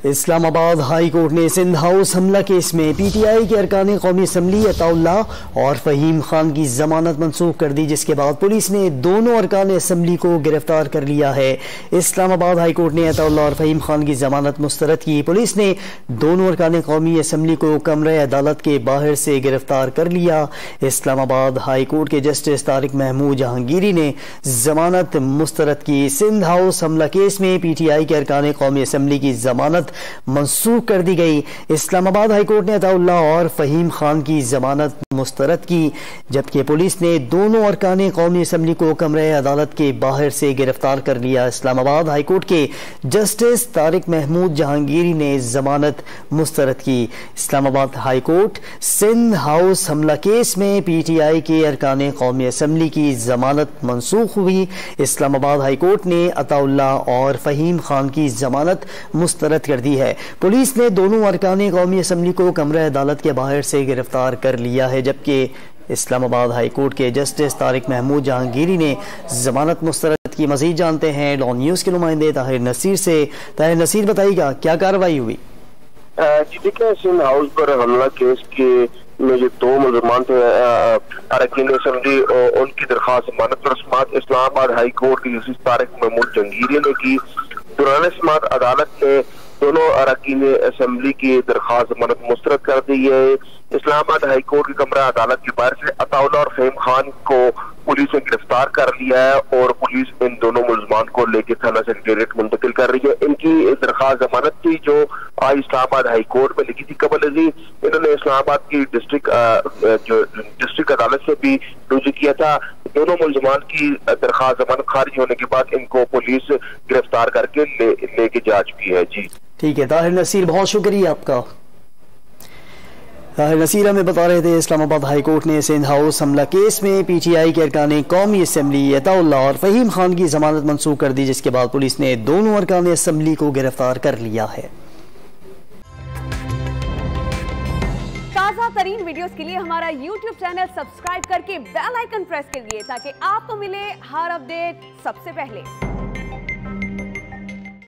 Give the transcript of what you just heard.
اسلام آباد high court نے Sindh house حملہ کیس میں پی ٹی آئی کے ارکان قومی اسمبلی عطا اللہ اور فہیم خان کی ضمانت منسوخ کر دی، جس کے بعد پولیس نے دونوں ارکان اسمبلی کو گرفتار کر لیا ہے۔ اسلام آباد ہائی کورٹ نے عطا اللہ اور فہیم خان کی ضمانت مسترد کی۔ پولیس نے دونوں ارکان قومی اسمبلی کو کمرہ عدالت کے باہر سے گرفتار کر لیا۔ اسلام آباد ہائی کورٹ کے جسٹس طارق محمود جہانگیری نے ضمانت مسترد کی۔ سندھ ہاؤس حملہ کیس میں پی ٹی آئی کے ارکان قومی اسمبلی کی ضمانت منسوخ کر دی گئی۔ اسلام آباد ہائی کورٹ نے عطا اللہ اور فہیم خان کی ضمانت مسترد کی، جبکہ پولیس نے دونوں ارکان قومی اسمبلی کو کمرہ عدالت کے باہر سے گرفتار کر لیا۔ اسلام آباد ہائی کورٹ کے جسٹس طارق محمود جہانگیری نے ضمانت مسترد کی۔ اسلام آباد ہائی کورٹ سندھ ہاؤس حملہ کیس میں پی ٹی آئی کے ارکان قومی اسمبلی کی ضمانت منسوخ ہوئی۔ اسلام آباد ہائی کورٹ نے عطا اللہ اور فہیم خان کی ضمانت مسترد کر دی ہے۔ پولیس نے دونوں ارکان قومی اسمبلی کو کمرہ عدالت کے باہر سے گرفتار کر لیا ہے، جبکہ اسلام آباد ہائی کورٹ کے جسٹس طارق محمود جہانگیری نے ضمانت مسترد کی۔ مزید جانتے ہیں ڈان نیوز کے نمائندے طاہر نصیر سے۔ طاہر نصیر، بتائیے گا کیا کارروائی ہوئی؟ جی دیکھیں، سندھ ہاؤس پر حملہ کیس کے میں جو دو ملزمان تھے اراکین اسمبلی، ان کی درخواست ضمانت پر سماعت اسلام آباد ہائی کورٹ کے جسٹس طارق محمود جہانگیری نے کی۔ دوران سماعت عدالت نے دونوں اراکین اسمبلی کی درخواست ضمانت مسترد کر دی ہے۔ اسلام آباد ہائی کورٹ کی کمرہ عدالت کے باہر سے عطا اللہ اور فہیم خان کو پولیس نے گرفتار کر لیا ہے اور پولیس ان دونوں ملزمان کو لے کے تھانہ سیکریٹریٹ منتقل کر رہی ہے۔ ان کی درخواست ضمانت تھی جو اسلام آباد ہائی کورٹ میں لکھی تھی قبل ازیں۔ انہوں نے اسلام آباد کی ڈسٹرکٹ عدالت سے بھی رجوع کیا تھا۔ دونوں ملزمان کی درخواست ضمانت خارج ہونے کے بعد ان کو پولیس گرفتار کر کے لے کے جا چکی ہے۔ جی ٹھیک ہے طاہر نصیر، بہت شکریہ آپ کا۔ طاہر نصیر ہمیں بتا رہے تھے اسلام آباد ہائی کورٹ نے سندھ ہاؤس حملہ کیس میں پی ٹی آئی کے ارکان قومی اسمبلی عطا اللہ اور فہیم خان کی ضمانت منسوخ کر دی، جس کے بعد پولیس نے دونوں ارکان اسمبلی کو گرفتار کر لیا ہے۔ تازہ ترین ویڈیوز کے لیے ہمارا یوٹیوب چینل سبسکرائب کر کے بیل آئیکن پریس کریے تاکہ آپ کو ملے ہر اپڈیٹ سب سے پہلے۔